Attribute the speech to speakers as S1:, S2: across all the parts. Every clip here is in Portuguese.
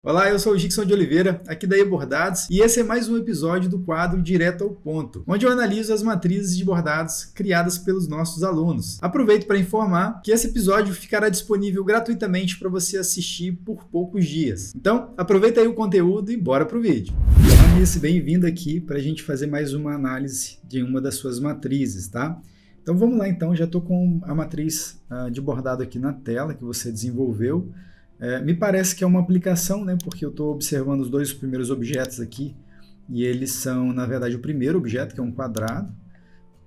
S1: Olá, eu sou o Gixson de Oliveira, aqui da eBordados, e esse é mais um episódio do quadro Direto ao Ponto, onde eu analiso as matrizes de bordados criadas pelos nossos alunos. Aproveito para informar que esse episódio ficará disponível gratuitamente para você assistir por poucos dias. Então, aproveita aí o conteúdo e bora pro vídeo. Amice, bem-vindo aqui para a gente fazer mais uma análise de uma das suas matrizes, tá? Então vamos lá então, já estou com a matriz de bordado aqui na tela que você desenvolveu. Me parece que é uma aplicação, né? Porque eu estou observando os dois primeiros objetos aqui e eles são, na verdade, o primeiro objeto, que é um quadrado.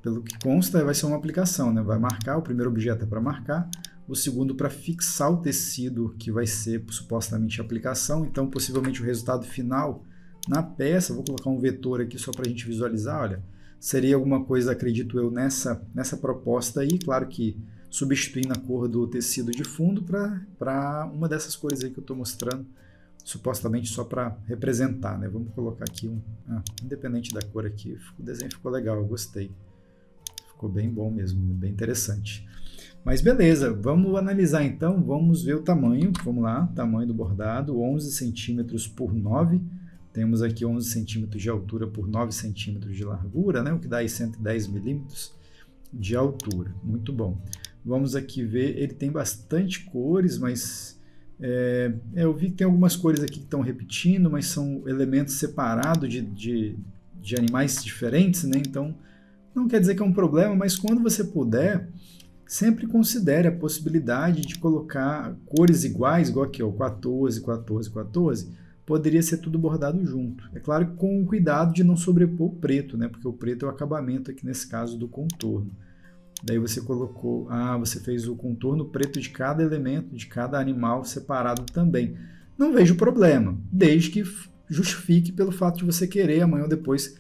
S1: Pelo que consta, vai ser uma aplicação, né? Vai marcar, o primeiro objeto é para marcar, o segundo para fixar o tecido, que vai ser supostamente a aplicação. Então, possivelmente o resultado final na peça, vou colocar um vetor aqui só para a gente visualizar, olha, seria alguma coisa, acredito eu, nessa proposta aí, claro que substituindo a cor do tecido de fundo para uma dessas cores aí que eu estou mostrando, supostamente só para representar, né? Vamos colocar aqui independente da cor aqui, o desenho ficou legal, eu gostei. Ficou bem bom mesmo, bem interessante. Mas beleza, vamos analisar então, vamos ver o tamanho, vamos lá, tamanho do bordado, 11 centímetros por 9, temos aqui 11 centímetros de altura por 9 centímetros de largura, né? O que dá aí 110 milímetros de altura, muito bom. Vamos aqui ver, ele tem bastante cores, mas eu vi que tem algumas cores aqui que estão repetindo, mas são elementos separados de animais diferentes, né? Então, não quer dizer que é um problema, mas quando você puder, sempre considere a possibilidade de colocar cores iguais, igual aqui, ó, 14, 14, 14, poderia ser tudo bordado junto. É claro que com o cuidado de não sobrepor o preto, né? Porque o preto é o acabamento aqui nesse caso do contorno. Daí você colocou, você fez o contorno preto de cada elemento, de cada animal separado também. Não vejo problema, desde que justifique pelo fato de você querer amanhã ou depois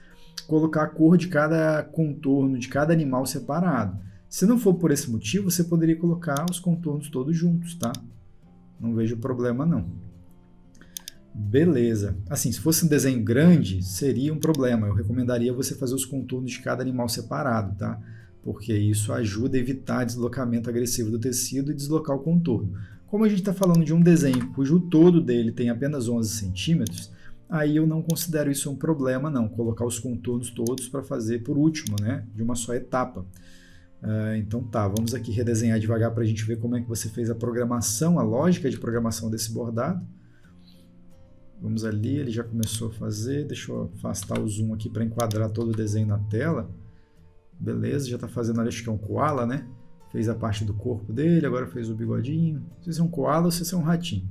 S1: colocar a cor de cada contorno, de cada animal separado. Se não for por esse motivo, você poderia colocar os contornos todos juntos, tá? Não vejo problema não. Beleza. Assim, se fosse um desenho grande, seria um problema. Eu recomendaria você fazer os contornos de cada animal separado, tá? Porque isso ajuda a evitar deslocamento agressivo do tecido e deslocar o contorno. Como a gente está falando de um desenho cujo todo dele tem apenas 11 centímetros, aí eu não considero isso um problema não, colocar os contornos todos para fazer por último, né, de uma só etapa. Então tá, vamos aqui redesenhar devagar para a gente ver como é que você fez a programação, a lógica de programação desse bordado. Vamos ali, ele já começou a fazer, deixa eu afastar o zoom aqui para enquadrar todo o desenho na tela. Beleza, já está fazendo ali, acho que é um koala, né? Fez a parte do corpo dele, agora fez o bigodinho. Não sei se é um koala ou se é um ratinho.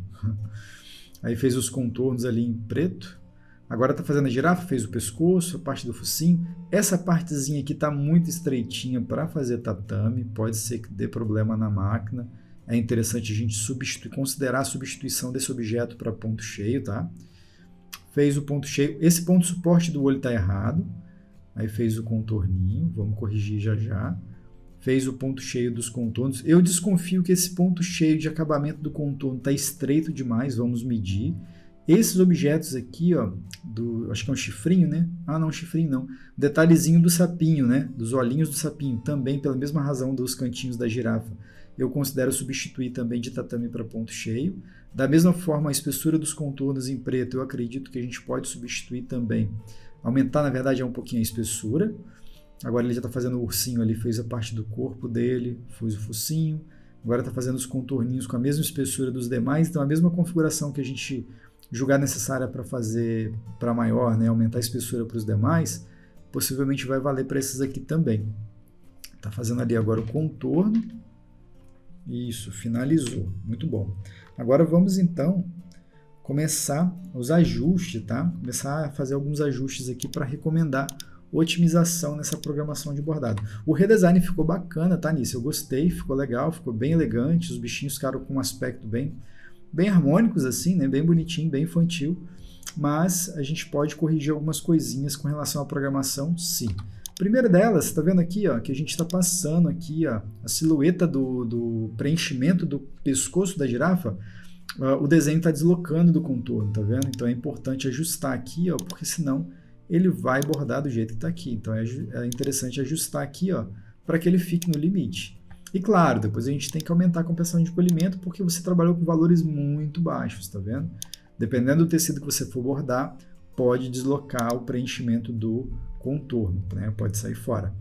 S1: Aí fez os contornos ali em preto. Agora está fazendo a girafa, fez o pescoço, a parte do focinho. Essa partezinha aqui está muito estreitinha para fazer tatame, pode ser que dê problema na máquina. É interessante a gente considerar a substituição desse objeto para ponto cheio, tá? Fez o ponto cheio. Esse ponto suporte do olho está errado. Aí fez o contorninho, vamos corrigir já já. Fez o ponto cheio dos contornos. Eu desconfio que esse ponto cheio de acabamento do contorno está estreito demais, vamos medir. Esses objetos aqui, ó, acho que é um chifrinho, né? Não, um chifrinho não. Detalhezinho do sapinho, né? Dos olhinhos do sapinho, também pela mesma razão dos cantinhos da girafa. Eu considero substituir também de tatame para ponto cheio. Da mesma forma, a espessura dos contornos em preto, eu acredito que a gente pode substituir também. Aumentar, na verdade, é um pouquinho a espessura. Agora ele já está fazendo o ursinho ali, fez a parte do corpo dele, fez o focinho. Agora está fazendo os contorninhos com a mesma espessura dos demais. Então, a mesma configuração que a gente julgar necessária para fazer para maior, né, aumentar a espessura para os demais, possivelmente vai valer para esses aqui também. Está fazendo ali agora o contorno. Isso, finalizou. Muito bom. Agora vamos, então, começar os ajustes, tá? Começar a fazer alguns ajustes aqui para recomendar otimização nessa programação de bordado. O redesign ficou bacana, tá, Nisso? Eu gostei, ficou legal, ficou bem elegante, os bichinhos ficaram com um aspecto bem harmônicos, assim, né? Bem bonitinho, bem infantil, mas a gente pode corrigir algumas coisinhas com relação à programação, sim. Primeira delas, está vendo aqui, ó, que a gente está passando aqui, ó, a silhueta do preenchimento do pescoço da girafa. O desenho está deslocando do contorno, tá vendo? Então é importante ajustar aqui, ó, porque senão ele vai bordar do jeito que está aqui. Então é interessante ajustar aqui, ó, para que ele fique no limite. E claro, depois a gente tem que aumentar a compressão de polimento porque você trabalhou com valores muito baixos, tá vendo? dependendo do tecido que você for bordar, pode deslocar o preenchimento do contorno, né? Pode sair fora.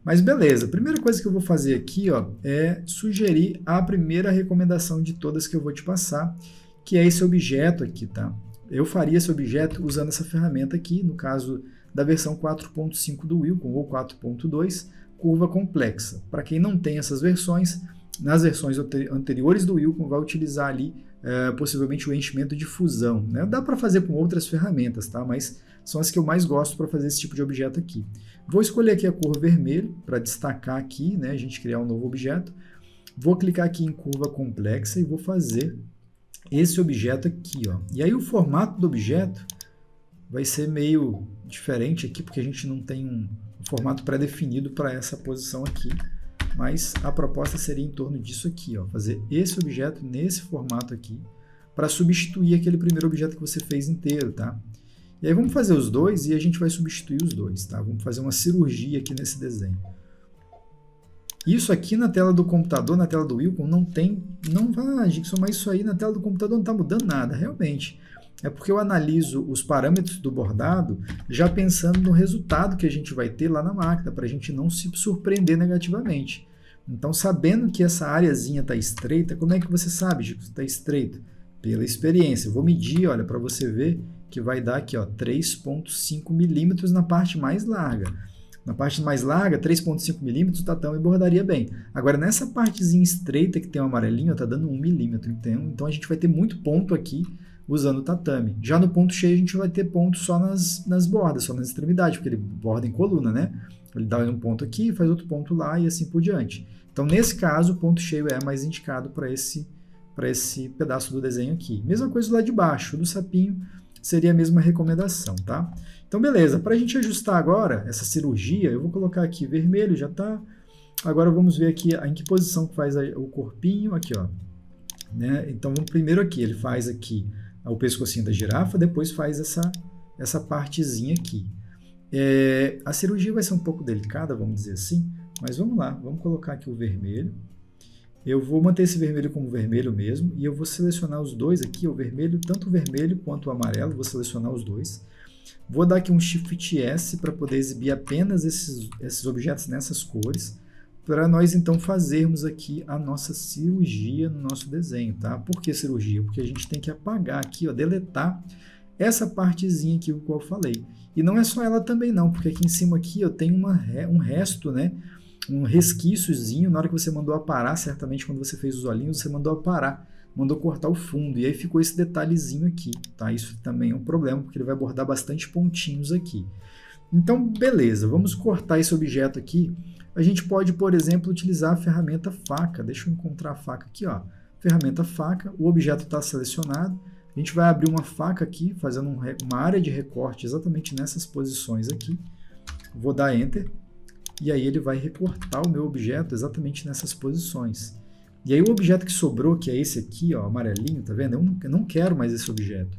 S1: Mas beleza, a primeira coisa que eu vou fazer aqui, ó, é sugerir a primeira recomendação de todas que eu vou te passar, que é esse objeto aqui, tá? Eu faria esse objeto usando essa ferramenta aqui, no caso da versão 4.5 do Wilcon ou 4.2, curva complexa. Para quem não tem essas versões, nas versões anteriores do Wilcon vai utilizar ali possivelmente o enchimento de fusão, né? Dá para fazer com outras ferramentas, tá? Mas são as que eu mais gosto para fazer esse tipo de objeto aqui. Vou escolher aqui a cor vermelho para destacar aqui, né? A gente criar um novo objeto. Vou clicar aqui em curva complexa e vou fazer esse objeto aqui, ó. E aí o formato do objeto vai ser meio diferente aqui, porque a gente não tem um formato pré-definido para essa posição aqui. Mas a proposta seria em torno disso aqui, ó, fazer esse objeto nesse formato aqui, para substituir aquele primeiro objeto que você fez inteiro, tá? E aí vamos fazer os dois e a gente vai substituir os dois, tá? Vamos fazer uma cirurgia aqui nesse desenho. Isso aqui na tela do computador, na tela do Wilcon, não vai, Gikson, mas isso aí na tela do computador não está mudando nada, realmente. É porque eu analiso os parâmetros do bordado já pensando no resultado que a gente vai ter lá na máquina, para a gente não se surpreender negativamente. Então, sabendo que essa areazinha está estreita, como é que você sabe que está estreito? Pela experiência. Eu vou medir, olha, para você ver que vai dar aqui, ó, 3,5 milímetros na parte mais larga. Na parte mais larga, 3,5 milímetros, o tatame bordaria bem. Agora, nessa partezinha estreita que tem o amarelinho, está dando 1 milímetro. Então, a gente vai ter muito ponto aqui usando o tatame. Já no ponto cheio, a gente vai ter ponto só nas bordas, só nas extremidades, porque ele borda em coluna, né? Ele dá um ponto aqui, faz outro ponto lá e assim por diante. Então, nesse caso, o ponto cheio é mais indicado para esse pedaço do desenho aqui. Mesma coisa lá de baixo, do sapinho, seria a mesma recomendação, tá? Então, beleza. Para a gente ajustar agora essa cirurgia, eu vou colocar aqui vermelho, já tá. Agora vamos ver aqui em que posição que faz o corpinho, aqui, ó. Né? Então, vamos primeiro aqui, ele faz aqui o pescocinho da girafa, depois faz essa partezinha aqui. A cirurgia vai ser um pouco delicada, vamos dizer assim, mas vamos lá, vamos colocar aqui o vermelho. Eu vou manter esse vermelho como vermelho mesmo, e eu vou selecionar os dois aqui, o vermelho, tanto o vermelho quanto o amarelo, vou selecionar os dois. Vou dar aqui um Shift S para poder exibir apenas esses objetos nessas cores, para nós então fazermos aqui a nossa cirurgia no nosso desenho, tá? Por que cirurgia? Porque a gente tem que apagar aqui, ó, deletar essa partezinha aqui, o qual eu falei. E não é só ela também não, porque aqui em cima aqui eu tenho um resto, né? Um resquíciozinho, na hora que você mandou aparar, certamente quando você fez os olhinhos, você mandou aparar, mandou cortar o fundo, e aí ficou esse detalhezinho aqui, tá? Isso também é um problema, porque ele vai bordar bastante pontinhos aqui. Então, beleza, vamos cortar esse objeto aqui. A gente pode, por exemplo, utilizar a ferramenta faca. Deixa eu encontrar a faca aqui, ó. Ferramenta faca, o objeto está selecionado. A gente vai abrir uma faca aqui, fazendo uma área de recorte exatamente nessas posições aqui. Vou dar Enter. E aí ele vai recortar o meu objeto exatamente nessas posições. E aí o objeto que sobrou, que é esse aqui, ó, amarelinho, tá vendo? Eu não quero mais esse objeto.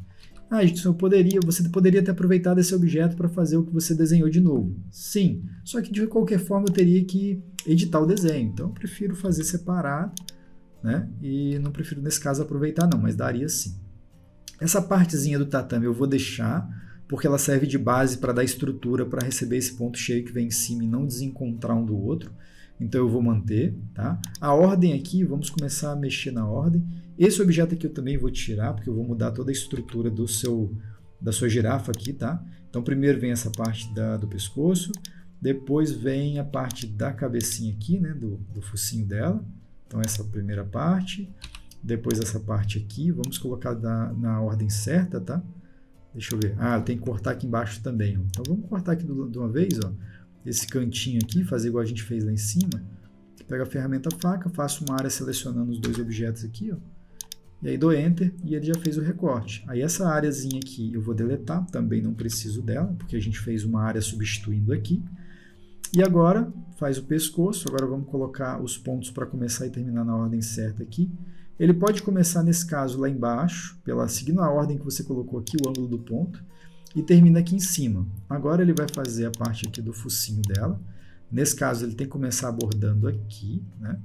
S1: Ah, Gikson, você poderia ter aproveitado esse objeto para fazer o que você desenhou de novo. Sim, só que de qualquer forma eu teria que editar o desenho. Então eu prefiro fazer separado, né? E não prefiro nesse caso aproveitar não, mas daria sim. Essa partezinha do tatame eu vou deixar, porque ela serve de base para dar estrutura para receber esse ponto cheio que vem em cima e não desencontrar um do outro. Então eu vou manter, tá? A ordem aqui, vamos começar a mexer na ordem. Esse objeto aqui eu também vou tirar, porque eu vou mudar toda a estrutura da sua girafa aqui, tá? Então primeiro vem essa parte do pescoço, depois vem a parte da cabecinha aqui, né? Do focinho dela. Então essa primeira parte, depois essa parte aqui, vamos colocar na ordem certa, tá? Deixa eu ver. Ah, tem que cortar aqui embaixo também. Ó. Então vamos cortar aqui de uma vez, ó. Esse cantinho aqui, fazer igual a gente fez lá em cima. Pego a ferramenta faca, faço uma área selecionando os dois objetos aqui, ó. E aí dou Enter e ele já fez o recorte. Aí essa áreazinha aqui eu vou deletar, também não preciso dela, porque a gente fez uma área substituindo aqui. E agora faz o pescoço, agora vamos colocar os pontos para começar e terminar na ordem certa aqui. Ele pode começar nesse caso lá embaixo, seguindo a ordem que você colocou aqui, o ângulo do ponto, e termina aqui em cima. Agora ele vai fazer a parte aqui do focinho dela. Nesse caso ele tem que começar bordando aqui, né?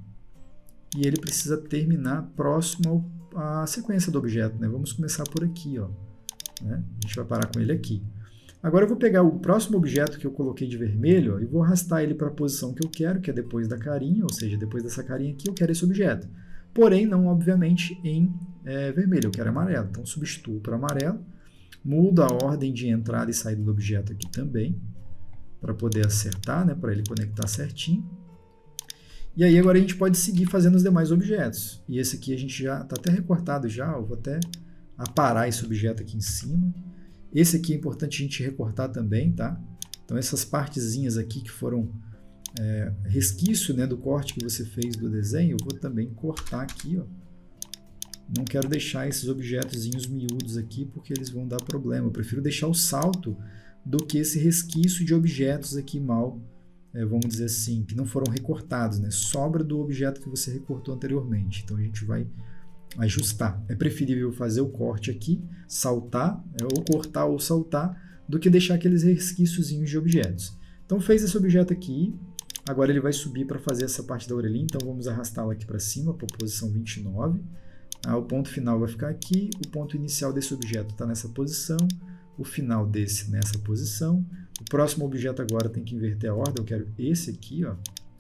S1: E ele precisa terminar próximo a sequência do objeto, né? Vamos começar por aqui, ó, né? A gente vai parar com ele aqui. Agora eu vou pegar o próximo objeto que eu coloquei de vermelho, ó, e vou arrastar ele para a posição que eu quero, que é depois da carinha, ou seja, depois dessa carinha aqui eu quero esse objeto. Porém, não obviamente em vermelho, eu quero amarelo. Então substituo para amarelo, mudo a ordem de entrada e saída do objeto aqui também, para poder acertar, né, para ele conectar certinho. E aí agora a gente pode seguir fazendo os demais objetos. E esse aqui a gente já está até recortado já, eu vou até aparar esse objeto aqui em cima. Esse aqui é importante a gente recortar também, tá? Então essas partezinhas aqui que foram resquício, né, do corte que você fez do desenho, eu vou também cortar aqui, ó. Não quero deixar esses objetozinhos miúdos aqui porque eles vão dar problema. Eu prefiro deixar o salto do que esse resquício de objetos aqui mal, vamos dizer assim, que não foram recortados, né? Sobra do objeto que você recortou anteriormente. Então a gente vai ajustar. É preferível fazer o corte aqui, saltar, ou cortar ou saltar, do que deixar aqueles resquíciozinhos de objetos. Então fez esse objeto aqui, agora ele vai subir para fazer essa parte da orelhinha, então vamos arrastá-lo aqui para cima, para a posição 29. O ponto final vai ficar aqui, o ponto inicial desse objeto está nessa posição, o final desse nessa posição. O próximo objeto agora tem que inverter a ordem, eu quero esse aqui, ó.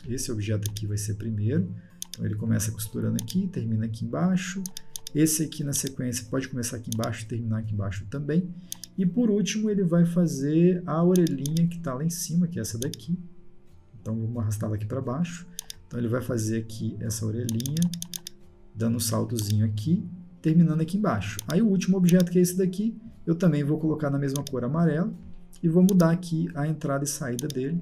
S1: Esse objeto aqui vai ser primeiro. Então ele começa costurando aqui, termina aqui embaixo. Esse aqui na sequência pode começar aqui embaixo e terminar aqui embaixo também. E por último ele vai fazer a orelhinha que está lá em cima, que é essa daqui. Então vamos arrastá-la aqui para baixo. Então ele vai fazer aqui essa orelhinha, dando um saltozinho aqui, terminando aqui embaixo. Aí o último objeto, que é esse daqui, eu também vou colocar na mesma cor amarela e vou mudar aqui a entrada e saída dele.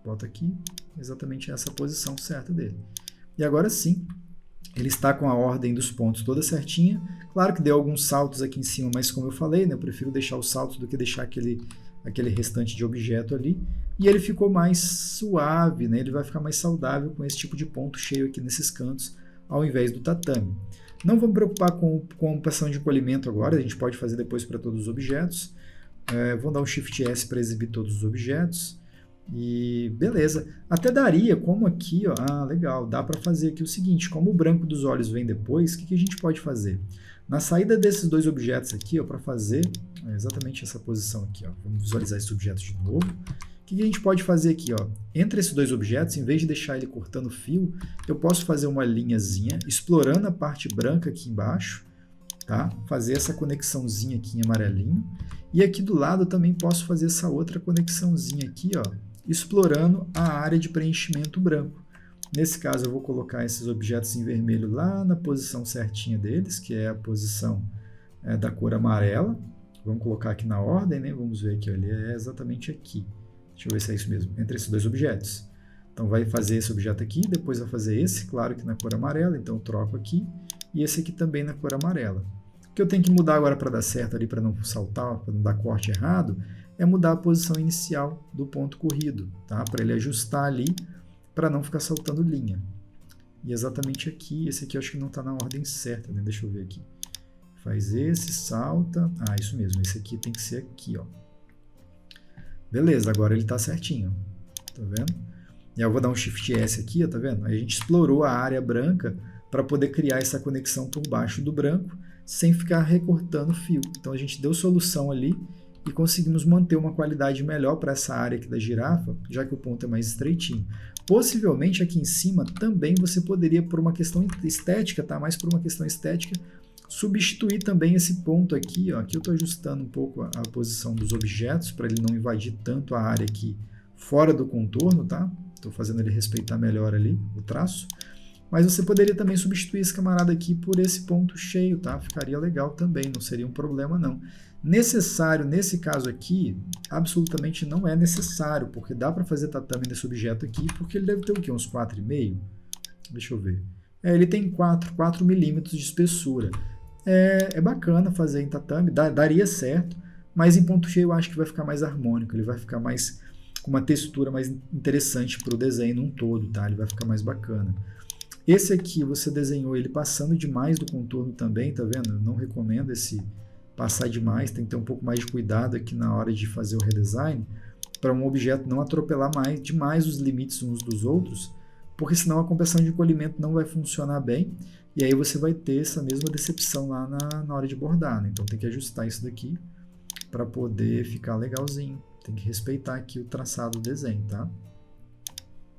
S1: Bota aqui, exatamente essa posição certa dele. E agora sim, ele está com a ordem dos pontos toda certinha. Claro que deu alguns saltos aqui em cima, mas como eu falei, né, eu prefiro deixar os saltos do que deixar aquele restante de objeto ali. E ele ficou mais suave, né, ele vai ficar mais saudável com esse tipo de ponto cheio aqui nesses cantos, ao invés do tatame. Não vamos preocupar com a operação de encolhimento agora, a gente pode fazer depois para todos os objetos. Vou dar um Shift S para exibir todos os objetos. E beleza, até daria, como aqui, ó, legal, dá para fazer aqui o seguinte, como o branco dos olhos vem depois, o que a gente pode fazer? Na saída desses dois objetos aqui, para fazer exatamente essa posição aqui, ó, vamos visualizar esse objeto de novo. O que a gente pode fazer aqui? Ó, entre esses dois objetos, em vez de deixar ele cortando fio, eu posso fazer uma linhazinha, explorando a parte branca aqui embaixo, tá? Fazer essa conexãozinha aqui em amarelinho. E aqui do lado eu também posso fazer essa outra conexãozinha aqui, ó, explorando a área de preenchimento branco. Nesse caso eu vou colocar esses objetos em vermelho lá na posição certinha deles, que é a posição da cor amarela. Vamos colocar aqui na ordem, né? Vamos ver aqui, ó, ele é exatamente aqui. Deixa eu ver se é isso mesmo, entre esses dois objetos. Então vai fazer esse objeto aqui, depois vai fazer esse, claro que na cor amarela, então eu troco aqui, e esse aqui também na cor amarela. O que eu tenho que mudar agora para dar certo ali, para não saltar, para não dar corte errado, é mudar a posição inicial do ponto corrido, tá? Para ele ajustar ali, para não ficar saltando linha. E exatamente aqui, esse aqui eu acho que não está na ordem certa, né? Deixa eu ver aqui. Faz esse, salta, isso mesmo, esse aqui tem que ser aqui, ó. Beleza, agora ele está certinho, tá vendo? E eu vou dar um Shift S aqui, ó, tá vendo? Aí a gente explorou a área branca para poder criar essa conexão por baixo do branco, sem ficar recortando o fio. Então a gente deu solução ali e conseguimos manter uma qualidade melhor para essa área aqui da girafa, já que o ponto é mais estreitinho. Possivelmente aqui em cima também você poderia, por uma questão estética, tá? Mais por uma questão estética, substituir também esse ponto aqui, ó. Aqui eu estou ajustando um pouco a posição dos objetos para ele não invadir tanto a área aqui fora do contorno, tá? Estou fazendo ele respeitar melhor ali o traço. Mas você poderia também substituir esse camarada aqui por esse ponto cheio, tá? Ficaria legal também, não seria um problema não. Necessário, nesse caso aqui, absolutamente não é necessário, porque dá para fazer tatame nesse objeto aqui, porque ele deve ter o quê? Uns 4,5? Deixa eu ver. Ele tem 4 milímetros de espessura. É bacana fazer em tatame, daria certo, mas em ponto cheio eu acho que vai ficar mais harmônico, ele vai ficar mais com uma textura mais interessante para o desenho num todo, tá? Ele vai ficar mais bacana. Esse aqui você desenhou ele passando demais do contorno também, tá vendo? Eu não recomendo esse passar demais, tem que ter um pouco mais de cuidado aqui na hora de fazer o redesign, para um objeto não atropelar demais os limites uns dos outros, porque senão a compressão de encolhimento não vai funcionar bem. e aí você vai ter essa mesma decepção lá na hora de bordar, né? Então tem que ajustar isso daqui para poder ficar legalzinho. Tem que respeitar aqui o traçado do desenho, tá?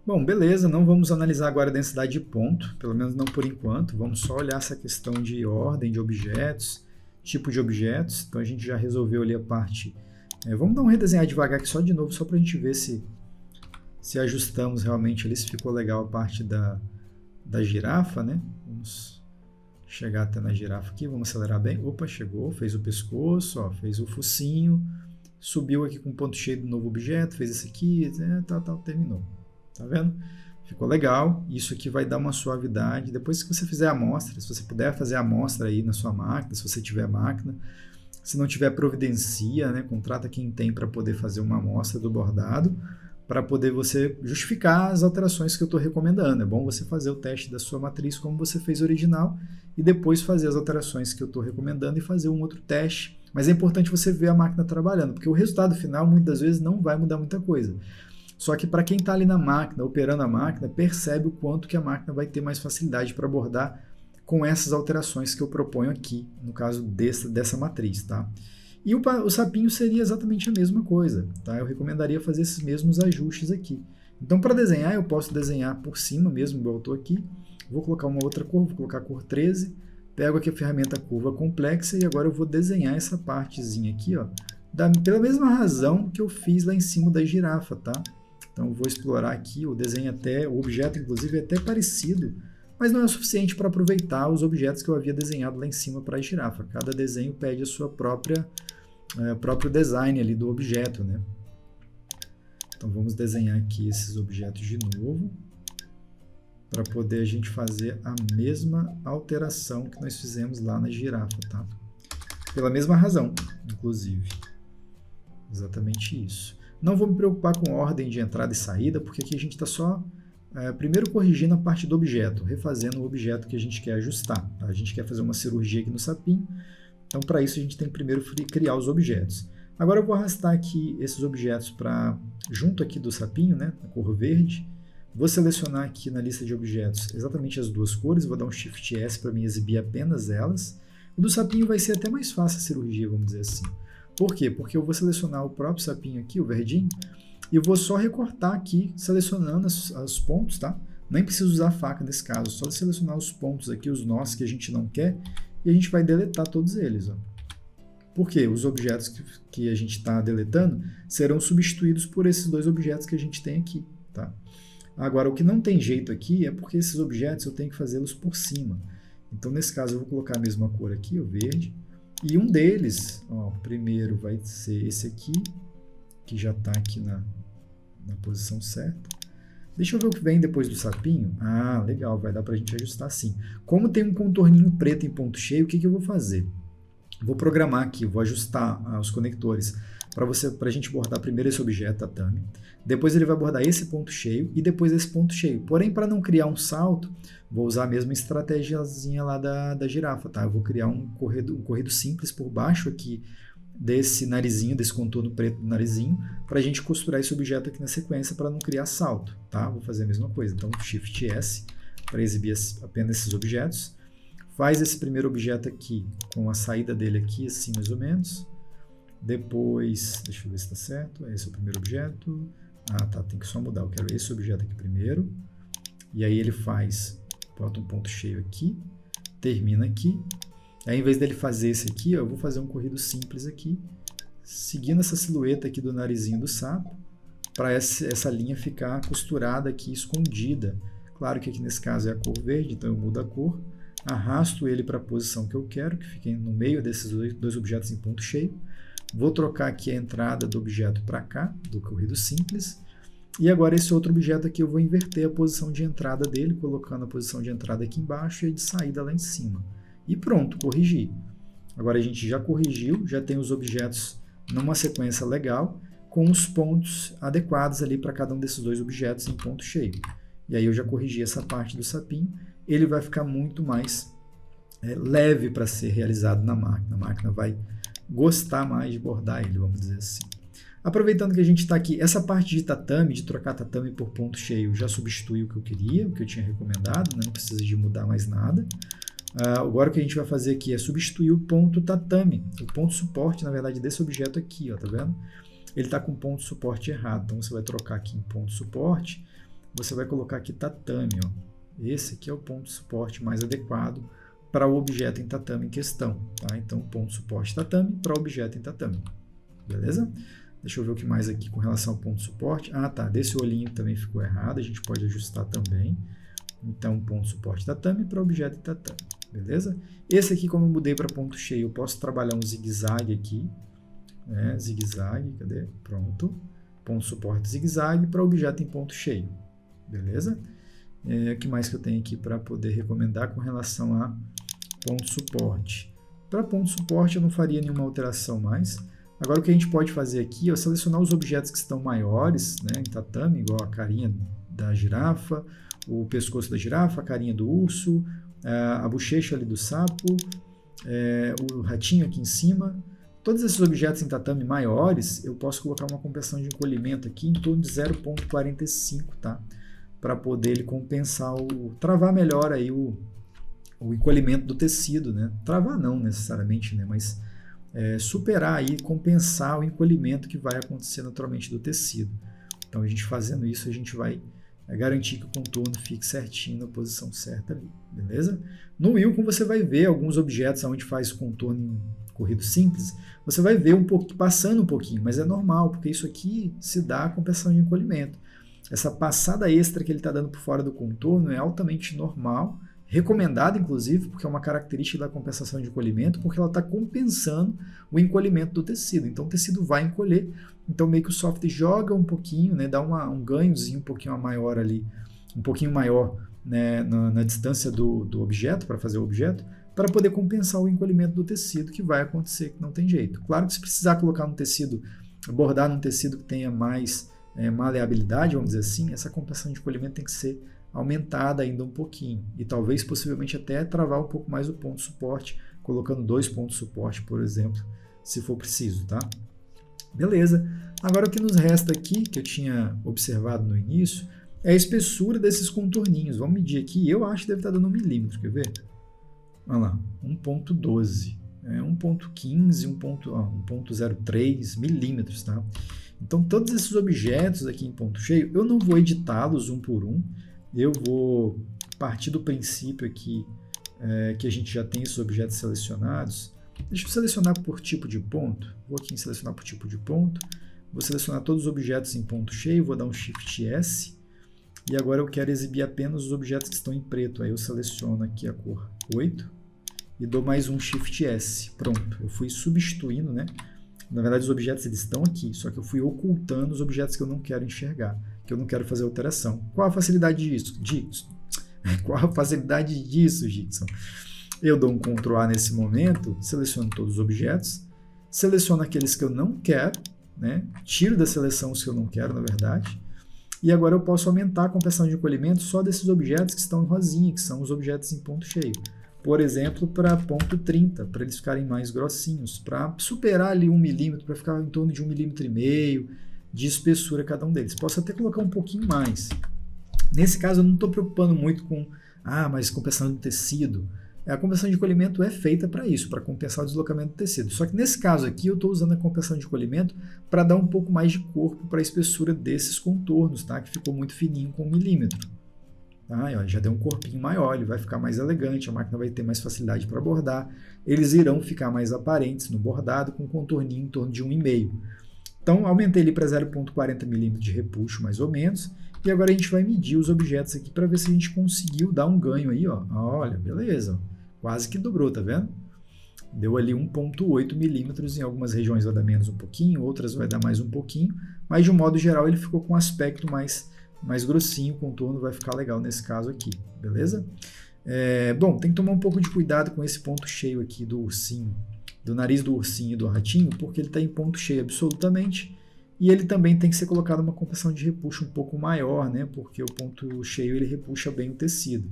S1: Bom, beleza, não vamos analisar agora a densidade de ponto, pelo menos não por enquanto. Vamos só olhar essa questão de ordem de objetos, tipo de objetos. Então a gente já resolveu ali a parte... vamos dar um redesenhar devagar aqui só de novo, só para a gente ver se ajustamos realmente ali, se ficou legal a parte da girafa, né? Vamos chegar até na girafa aqui, vamos acelerar bem. Opa, chegou, fez o pescoço, ó, fez o focinho, subiu aqui com ponto cheio do novo objeto, fez esse aqui, terminou. Tá vendo? Ficou legal. Isso aqui vai dar uma suavidade. Depois que você fizer a amostra, se você puder fazer a amostra aí na sua máquina, se você tiver máquina, se não tiver, providencia, né? Contrata quem tem para poder fazer uma amostra do bordado, para poder você justificar as alterações que eu estou recomendando. É bom você fazer o teste da sua matriz como você fez original e depois fazer as alterações que eu estou recomendando e fazer um outro teste. Mas é importante você ver a máquina trabalhando, porque o resultado final muitas vezes não vai mudar muita coisa. Só que para quem está ali na máquina, operando a máquina, percebe o quanto que a máquina vai ter mais facilidade para bordar com essas alterações que eu proponho aqui, no caso dessa matriz, tá? E o sapinho seria exatamente a mesma coisa, tá? Eu recomendaria fazer esses mesmos ajustes aqui. Então, para desenhar, eu posso desenhar por cima mesmo, igual eu estou aqui. Vou colocar uma outra cor, vou colocar a cor 13. Pego aqui a ferramenta curva complexa e agora eu vou desenhar essa partezinha aqui, ó, pela mesma razão que eu fiz lá em cima da girafa, tá? Então, eu vou explorar aqui o desenho o objeto, inclusive, é até parecido, mas não é o suficiente para aproveitar os objetos que eu havia desenhado lá em cima para a girafa. Cada desenho pede a sua próprio design ali do objeto, né? Então, vamos desenhar aqui esses objetos de novo, para poder a gente fazer a mesma alteração que nós fizemos lá na girafa, tá? Pela mesma razão, inclusive. Exatamente isso. Não vou me preocupar com ordem de entrada e saída, porque aqui a gente está só primeiro corrigindo a parte do objeto, refazendo o objeto que a gente quer ajustar. Tá? A gente quer fazer uma cirurgia aqui no sapinho, então para isso a gente tem que primeiro criar os objetos. Agora eu vou arrastar aqui esses objetos para junto aqui do sapinho, né, na cor verde. Vou selecionar aqui na lista de objetos exatamente as duas cores, vou dar um Shift S para me exibir apenas elas. O do sapinho vai ser até mais fácil a cirurgia, vamos dizer assim. Por quê? Porque eu vou selecionar o próprio sapinho aqui, o verdinho, e eu vou só recortar aqui, selecionando os pontos, tá? Nem preciso usar a faca nesse caso, só selecionar os pontos aqui, os nós que a gente não quer, e a gente vai deletar todos eles, ó. Por quê? Os objetos que a gente está deletando serão substituídos por esses dois objetos que a gente tem aqui, tá? Agora, o que não tem jeito aqui é porque esses objetos eu tenho que fazê-los por cima. Então, nesse caso, eu vou colocar a mesma cor aqui, o verde. E um deles, ó, o primeiro vai ser esse aqui, que já está aqui na posição certa. Deixa eu ver o que vem depois do sapinho. Ah, legal, vai dar para a gente ajustar assim. Como tem um contorninho preto em ponto cheio, o que eu vou fazer? Vou programar aqui, vou ajustar os conectores para a gente bordar primeiro esse objeto, tatame. Depois ele vai bordar esse ponto cheio e depois esse ponto cheio. Porém, para não criar um salto, vou usar a mesma estratégiazinha lá da girafa, tá? Eu vou criar um corrido simples por baixo aqui desse narizinho, desse contorno preto do narizinho, para a gente costurar esse objeto aqui na sequência para não criar salto, tá? Vou fazer a mesma coisa. Então, Shift S para exibir apenas esses objetos. Faz esse primeiro objeto aqui com a saída dele aqui, assim mais ou menos. Depois, deixa eu ver se está certo, esse é o primeiro objeto. Ah, tá, tem que só mudar, eu quero esse objeto aqui primeiro. E aí ele bota um ponto cheio aqui, termina aqui. Aí, em vez dele fazer esse aqui, eu vou fazer um corrido simples aqui, seguindo essa silhueta aqui do narizinho do sapo, para essa linha ficar costurada aqui, escondida. Claro que aqui nesse caso é a cor verde, então eu mudo a cor. Arrasto ele para a posição que eu quero, que fique no meio desses dois objetos em ponto cheio. Vou trocar aqui a entrada do objeto para cá, do corrido simples. E agora esse outro objeto aqui eu vou inverter a posição de entrada dele, colocando a posição de entrada aqui embaixo e a de saída lá em cima. E pronto, corrigi. Agora a gente já corrigiu, já tem os objetos numa sequência legal, com os pontos adequados ali para cada um desses dois objetos em ponto cheio. E aí eu já corrigi essa parte do sapinho. Ele vai ficar muito mais leve para ser realizado na máquina. A máquina vai gostar mais de bordar ele, vamos dizer assim. Aproveitando que a gente está aqui, essa parte de tatame, de trocar tatame por ponto cheio, já substitui o que eu queria, o que eu tinha recomendado, né? Não precisa de mudar mais nada. Agora o que a gente vai fazer aqui é substituir o ponto tatame, o ponto suporte, na verdade, desse objeto aqui, ó, tá vendo? Ele está com ponto suporte errado, então você vai trocar aqui em ponto suporte, você vai colocar aqui tatame, ó. Esse aqui é o ponto suporte mais adequado para o objeto em tatame em questão, tá? Então, ponto suporte tatame para o objeto em tatame, beleza? Deixa eu ver o que mais aqui com relação ao ponto suporte. Ah, tá, desse olhinho também ficou errado, a gente pode ajustar também. Então, ponto suporte tatame para objeto em tatame, beleza? Esse aqui, como eu mudei para ponto cheio, eu posso trabalhar um zigue-zague aqui, né? Zigue-zague, cadê? Pronto. Ponto suporte zigue-zague para objeto em ponto cheio, beleza? O que mais que eu tenho aqui para poder recomendar com relação a ponto suporte? Para ponto suporte eu não faria nenhuma alteração mais. Agora o que a gente pode fazer aqui é selecionar os objetos que estão maiores, né, em tatame, igual a carinha da girafa, o pescoço da girafa, a carinha do urso, a bochecha ali do sapo, o ratinho aqui em cima. Todos esses objetos em tatame maiores, eu posso colocar uma compressão de encolhimento aqui em torno de 0,45, tá? Para poder ele compensar, travar melhor aí o encolhimento do tecido, né? Travar não necessariamente, né? Mas superar aí, compensar o encolhimento que vai acontecer naturalmente do tecido. Então, a gente fazendo isso, a gente vai garantir que o contorno fique certinho na posição certa ali, beleza? No Wilcon você vai ver alguns objetos onde faz contorno em corrido simples, você vai ver um pouco passando um pouquinho, mas é normal, porque isso aqui se dá a compensação de encolhimento. Essa passada extra que ele está dando por fora do contorno é altamente normal, recomendada inclusive, porque é uma característica da compensação de encolhimento, porque ela está compensando o encolhimento do tecido. Então o tecido vai encolher, então meio que o soft joga um pouquinho, né, dá um ganhozinho um pouquinho maior ali, um pouquinho maior, né, na distância do objeto, para fazer o objeto, para poder compensar o encolhimento do tecido, que vai acontecer, que não tem jeito. Claro que se precisar colocar no tecido, bordar num tecido que tenha mais maleabilidade, vamos dizer assim, essa compensação de encolhimento tem que ser aumentada ainda um pouquinho, e talvez possivelmente até travar um pouco mais o ponto suporte, colocando 2 pontos suporte, por exemplo, se for preciso, tá? Beleza. Agora o que nos resta aqui, que eu tinha observado no início, é a espessura desses contorninhos. Vamos medir aqui, eu acho que deve estar dando 1 milímetro, quer ver? Olha lá, 1.12, 1.15, 1.03 milímetros, tá? Então todos esses objetos aqui em ponto cheio, eu não vou editá-los um por um, eu vou partir do princípio aqui que a gente já tem esses objetos selecionados. Deixa eu selecionar por tipo de ponto. Vou aqui em selecionar por tipo de ponto. Vou selecionar todos os objetos em ponto cheio, vou dar um Shift S. E agora eu quero exibir apenas os objetos que estão em preto. Aí eu seleciono aqui a cor 8 e dou mais um Shift S. Pronto, eu fui substituindo, né? Na verdade os objetos eles estão aqui, só que eu fui ocultando os objetos que eu não quero enxergar, que eu não quero fazer alteração. Qual a facilidade disso? Qual a facilidade disso, Gibson? Eu dou um Ctrl A nesse momento, seleciono todos os objetos, seleciono aqueles que eu não quero, né? Tiro da seleção os que eu não quero, na verdade, e agora eu posso aumentar a compressão de encolhimento só desses objetos que estão em rosinha, que são os objetos em ponto cheio. Por exemplo, para ponto 30, para eles ficarem mais grossinhos, para superar ali 1 milímetro, para ficar em torno de 1,5 milímetro de espessura cada um deles. Posso até colocar um pouquinho mais. Nesse caso, eu não estou preocupando muito com, mas compressão de tecido. A compressão de encolhimento é feita para isso, para compensar o deslocamento do tecido. Só que nesse caso aqui, eu estou usando a compressão de encolhimento para dar um pouco mais de corpo para a espessura desses contornos, tá? Que ficou muito fininho com 1 milímetro. Tá? Já deu um corpinho maior, ele vai ficar mais elegante, a máquina vai ter mais facilidade para bordar, eles irão ficar mais aparentes no bordado, com um contorninho em torno de 1,5. Então, aumentei ele para 0,40 milímetros de repuxo, mais ou menos, e agora a gente vai medir os objetos aqui para ver se a gente conseguiu dar um ganho aí, ó. Olha, beleza, quase que dobrou, tá vendo? Deu ali 1,8 milímetros, em algumas regiões vai dar menos um pouquinho, outras vai dar mais um pouquinho, mas de um modo geral ele ficou com um aspecto mais grossinho, o contorno vai ficar legal nesse caso aqui, beleza? Bom, tem que tomar um pouco de cuidado com esse ponto cheio aqui do ursinho, do nariz do ursinho e do ratinho, porque ele está em ponto cheio absolutamente, e ele também tem que ser colocado uma compressão de repuxo um pouco maior, né? Porque o ponto cheio ele repuxa bem o tecido.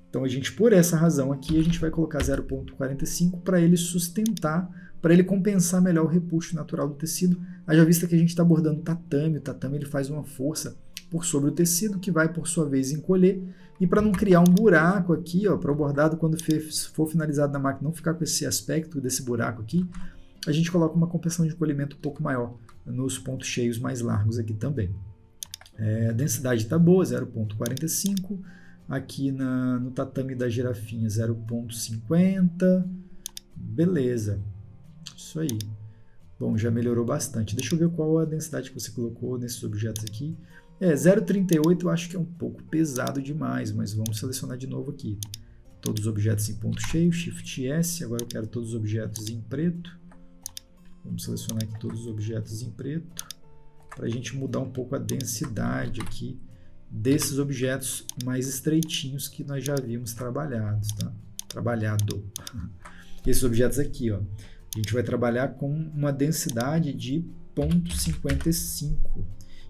S1: Então, por essa razão aqui, a gente vai colocar 0,45 para ele sustentar, para ele compensar melhor o repuxo natural do tecido. Haja vista que a gente está bordando tatame, o tatame ele faz uma força por sobre o tecido, que vai, por sua vez, encolher. E para não criar um buraco aqui, para o bordado, quando for finalizado na máquina, não ficar com esse aspecto desse buraco aqui, a gente coloca uma compressão de encolhimento um pouco maior nos pontos cheios mais largos aqui também. A densidade está boa, 0,45. Aqui no tatame da girafinha, 0,50. Beleza. Isso aí. Bom, já melhorou bastante. Deixa eu ver qual a densidade que você colocou nesses objetos aqui. 0,38 eu acho que é um pouco pesado demais, mas vamos selecionar de novo aqui. Todos os objetos em ponto cheio, Shift S. Agora eu quero todos os objetos em preto. Vamos selecionar aqui todos os objetos em preto, para a gente mudar um pouco a densidade aqui desses objetos mais estreitinhos que nós já havíamos trabalhado. Esses objetos aqui, a gente vai trabalhar com uma densidade de 0,55.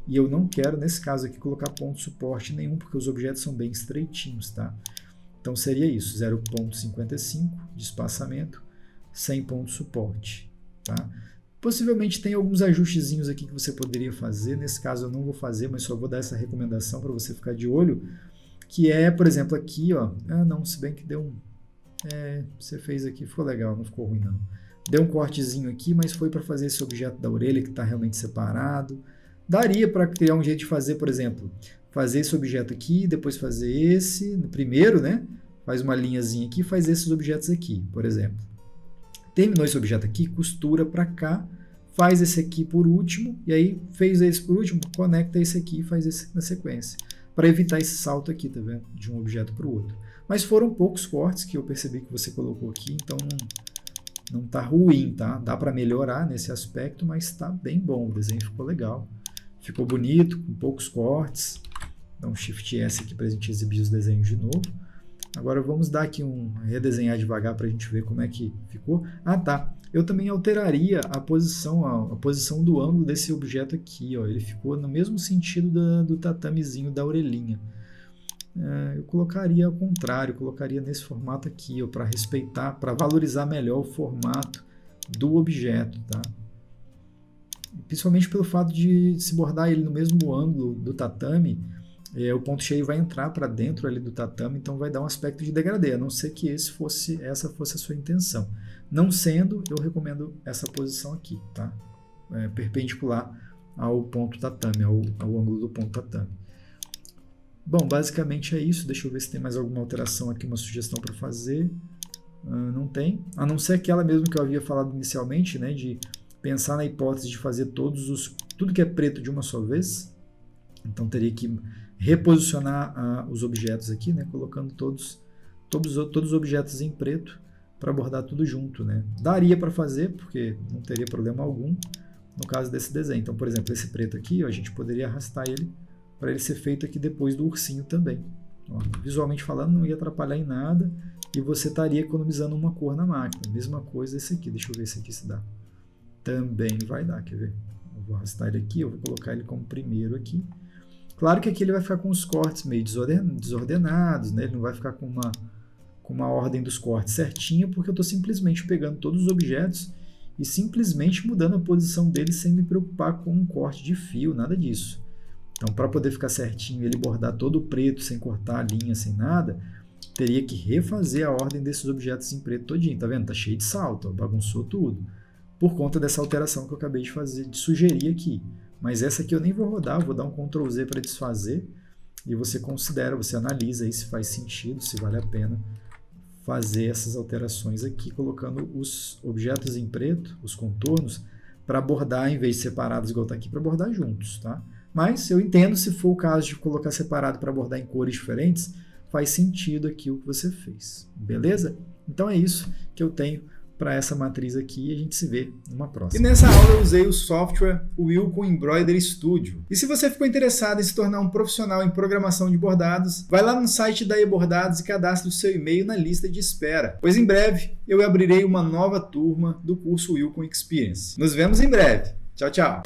S1: E eu não quero, nesse caso aqui, colocar ponto de suporte nenhum, porque os objetos são bem estreitinhos, tá? Então seria isso, 0,55 de espaçamento, sem ponto de suporte, tá? Possivelmente tem alguns ajustezinhos aqui que você poderia fazer. Nesse caso eu não vou fazer, mas só vou dar essa recomendação para você ficar de olho, que é, por exemplo, aqui, não, se bem que deu um... você fez aqui, ficou legal, não ficou ruim não. Deu um cortezinho aqui, mas foi para fazer esse objeto da orelha que está realmente separado. Daria para criar um jeito de fazer, por exemplo, fazer esse objeto aqui, depois fazer esse, primeiro, né? Faz uma linhazinha aqui, faz esses objetos aqui, por exemplo. Terminou esse objeto aqui, costura para cá, faz esse aqui por último, e aí fez esse por último, conecta esse aqui e faz esse na sequência, para evitar esse salto aqui, tá vendo? De um objeto para o outro. Mas foram poucos cortes que eu percebi que você colocou aqui, então não tá ruim, tá? Dá para melhorar nesse aspecto, mas está bem bom, o desenho ficou legal. Ficou bonito, com poucos cortes. Dá um Shift S aqui para a gente exibir os desenhos de novo. Agora vamos dar aqui redesenhar devagar para a gente ver como é que ficou. Tá. Eu também alteraria a posição do ângulo desse objeto aqui. Ele ficou no mesmo sentido do tatamezinho da orelhinha. Eu colocaria ao contrário, colocaria nesse formato aqui, para respeitar, para valorizar melhor o formato do objeto, tá? Principalmente pelo fato de se bordar ele no mesmo ângulo do tatame, o ponto cheio vai entrar para dentro ali do tatame, então vai dar um aspecto de degradê, a não ser que essa fosse a sua intenção. Não sendo, eu recomendo essa posição aqui, tá? Perpendicular ao ponto tatame, ao ângulo do ponto tatame. Bom, basicamente é isso. Deixa eu ver se tem mais alguma alteração aqui, uma sugestão para fazer. Não tem, a não ser aquela mesmo que eu havia falado inicialmente, né, de pensar na hipótese de fazer tudo que é preto de uma só vez. Então teria que reposicionar os objetos aqui, né, colocando todos os objetos em preto para bordar tudo junto, né. Daria para fazer, porque não teria problema algum no caso desse desenho. Então, por exemplo, esse preto aqui, a gente poderia arrastar ele para ele ser feito aqui depois do ursinho também. Visualmente falando, não ia atrapalhar em nada e você estaria economizando uma cor na máquina. Mesma coisa esse aqui, deixa eu ver se aqui se dá. Também vai dar, quer ver? Eu vou arrastar ele aqui, eu vou colocar ele como primeiro aqui. Claro que aqui ele vai ficar com os cortes meio desordenados, né? Ele não vai ficar com uma ordem dos cortes certinha, porque eu estou simplesmente pegando todos os objetos e simplesmente mudando a posição deles sem me preocupar com um corte de fio, nada disso. Então, para poder ficar certinho, ele bordar todo o preto, sem cortar a linha, sem nada, teria que refazer a ordem desses objetos em preto todinho. Tá vendo? Tá cheio de salto, bagunçou tudo. Por conta dessa alteração que eu acabei de fazer, de sugerir aqui. Mas essa aqui eu nem vou rodar, eu vou dar um Ctrl Z para desfazer. E você considera, você analisa aí se faz sentido, se vale a pena fazer essas alterações aqui, colocando os objetos em preto, os contornos, para bordar, em vez de separados igual está aqui, para bordar juntos, tá? Mas eu entendo, se for o caso de colocar separado para bordar em cores diferentes, faz sentido aqui o que você fez, beleza? Então é isso que eu tenho para essa matriz aqui e a gente se vê numa próxima. E nessa aula eu usei o software Wilcon Embroidery Studio. E se você ficou interessado em se tornar um profissional em programação de bordados, vai lá no site da eBordados e cadastre o seu e-mail na lista de espera, pois em breve eu abrirei uma nova turma do curso Wilcon Experience. Nos vemos em breve. Tchau, tchau!